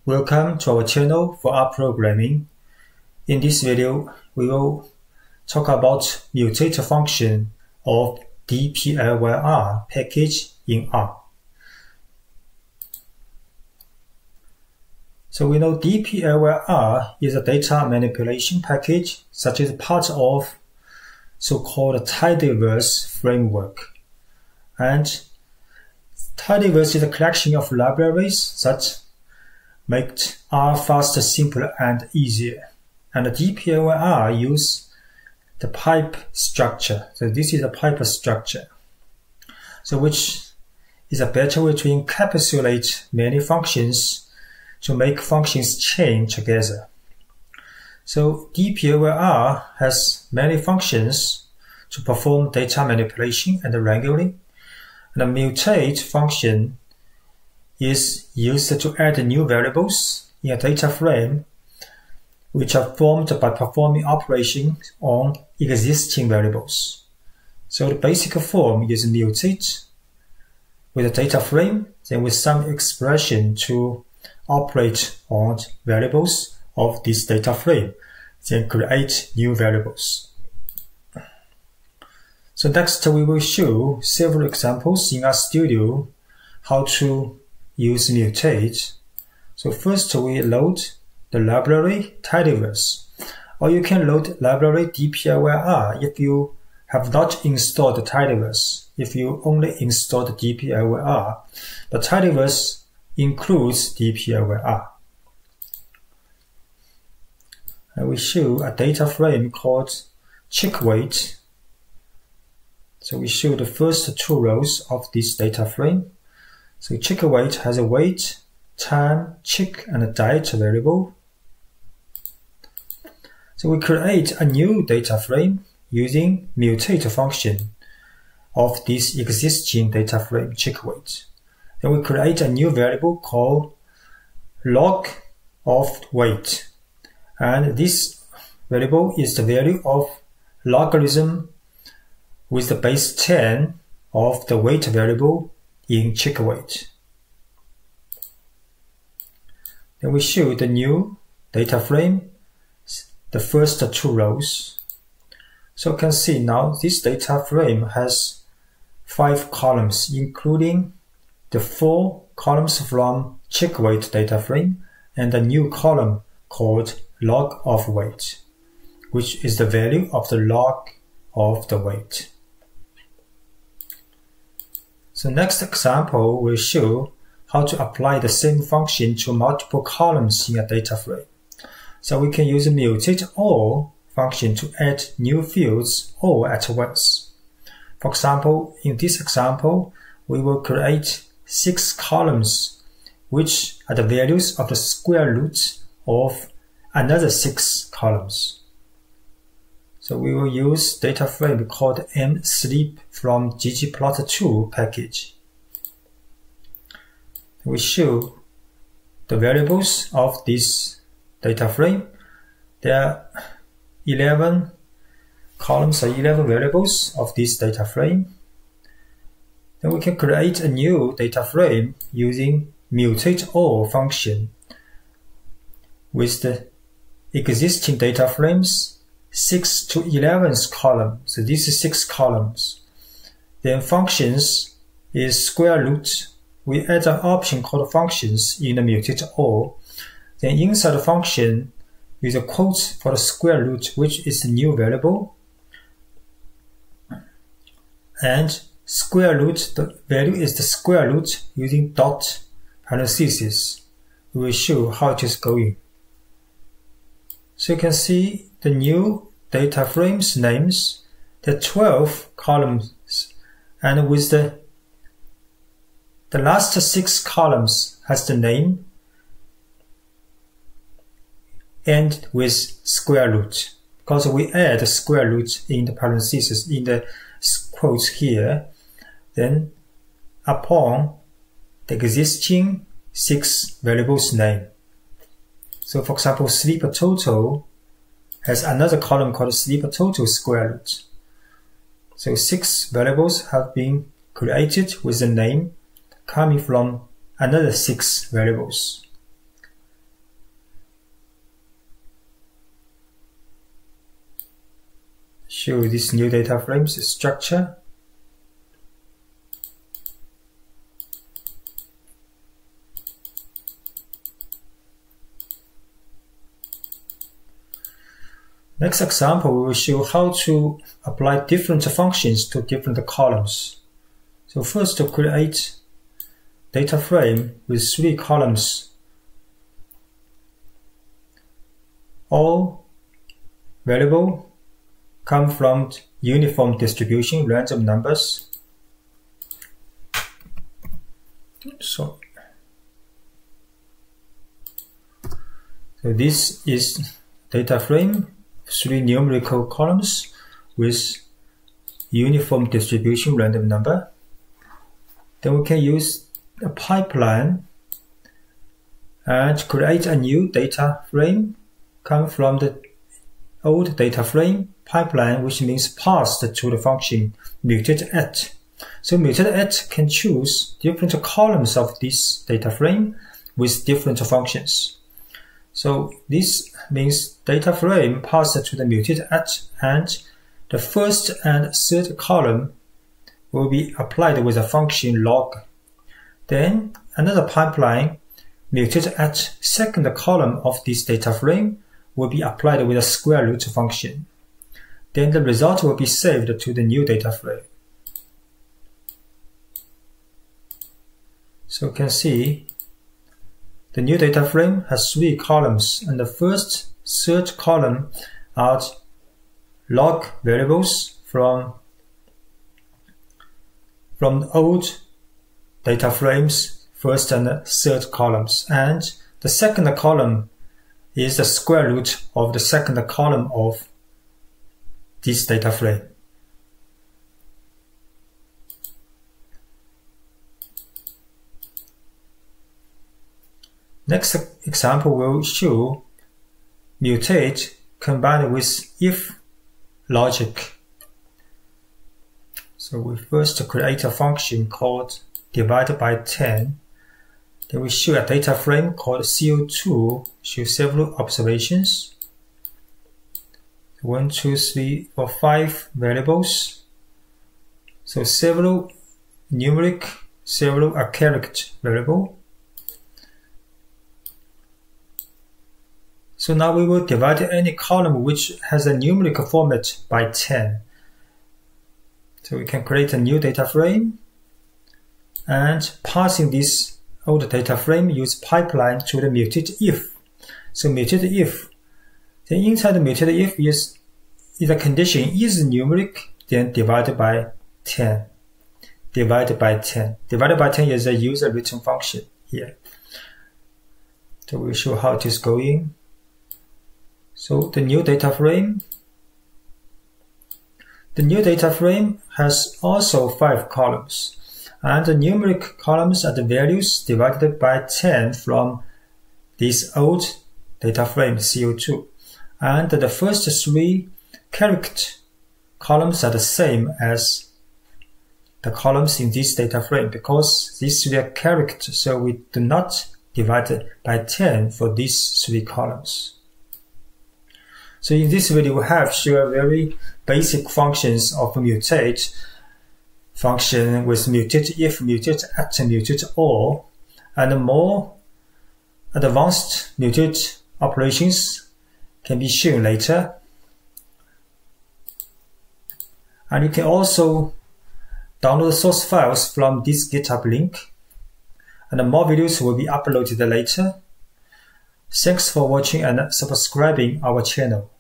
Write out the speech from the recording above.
Welcome to our channel for rprogramming. In this video, we will talk about mutate function of Dplyr package in R. So we know Dplyr is a data manipulation package such as part of so-called tidyverse framework. And tidyverse is a collection of libraries that make R faster, simpler, and easier. And the Dplyr use the pipe structure. So this is a pipe structure. So which is a better way to encapsulate many functions to make functions chain together. So Dplyr has many functions to perform data manipulation and wrangling. And the mutate function is used to add new variables in a data frame which are formed by performing operations on existing variables. So the basic form is mutate with a data frame, then with some expression to operate on variables of this data frame, then create new variables. So next we will show several examples in rstudio how to use mutate. So first we load the library tidyverse, or you can load library Dplyr if you have not installed the tidyverse, if you only installed the Dplyr. But tidyverse includes Dplyr. I will show a data frame called checkwait. So we show the first two rows of this data frame. So checkwait has a wait, time, check, and a date variable. So we create a new data frame using mutate function of this existing data frame checkwait. Then we create a new variable called log of wait. And this variable is the value of logarithm with the base 10 of the wait variable in checkwait. Then we show the new data frame, the first two rows. So you can see now this data frame has 5 columns, including the 4 columns from checkwait data frame and a new column called log of wait, which is the value of the log of the wait. So next example will show how to apply the same function to multiple columns in a data frame. So we can use a mutate all function to add new fields all at once. For example, in this example, we will create 6 columns, which are the values of the square root of another 6 columns. So we will use data frame called msleep from ggplot2 package. We show the variables of this data frame. There are 11 columns or 11 variables of this data frame. Then we can create a new data frame using mutate all function with the existing data frames 6 to 11th column. So this is 6 columns. Then functions is square root. We add an option called functions in the mutate all. Then inside the function with a quote for the square root, which is a new variable. And square root, the value is the square root using dot parentheses. We will show how it is going. So you can see the new data frames names, the 12 columns, and with the last 6 columns has the name and with square root, because we add the square root in the parentheses in the quotes here, then upon the existing 6 variables name. So for example, sleep total has another column called sleep total square root. So 6 variables have been created with the name coming from another 6 variables. show this new data frame's structure. Next example, we will show how to apply different functions to different columns. So first, to create data frame with 3 columns. All variable come from uniform distribution random numbers. So this is data frame, 3 numerical columns with uniform distribution random number. Then we can use a pipeline and create a new data frame, come from the old data frame pipeline, which means passed to the function mutate@. So mutate@ can choose different columns of this data frame with different functions. So this means data frame passed to the mutate@, and the first and third column will be applied with a function log. Then another pipeline mutate@ second column of this data frame will be applied with a square root function. Then the result will be saved to the new data frame. So you can see the new data frame has 3 columns, and the first, third column are log variables from old data frames, first and third columns, and the second column is the square root of the second column of this data frame. Next example will show mutate combined with if logic. So we first create a function called divide by 10. Then we show a data frame called CO2, show several observations. 1, 2, 3, 4, 5 variables. So several numeric, several archaic variable. So now we will divide any column which has a numeric format by 10. So we can create a new data frame, and passing this old data frame, use pipeline to the mutate_if. So mutate_if, then inside the mutate_if is a condition is numeric, then divided by 10. Divided by 10. Divided by 10 is a user written function here. So we'll show how it is going. So the new data frame has also 5 columns, and the numeric columns are the values divided by 10 from this old data frame CO2, and the first 3 character columns are the same as the columns in this data frame, because these 3 are characters, so we do not divide by 10 for these 3 columns. So in this video, we have shown very basic functions of mutate function with mutate_if, mutate@, mutate_all, and more advanced mutate operations can be shown later. And you can also download source files from this GitHub link, and more videos will be uploaded later. Thanks for watching and subscribing our channel.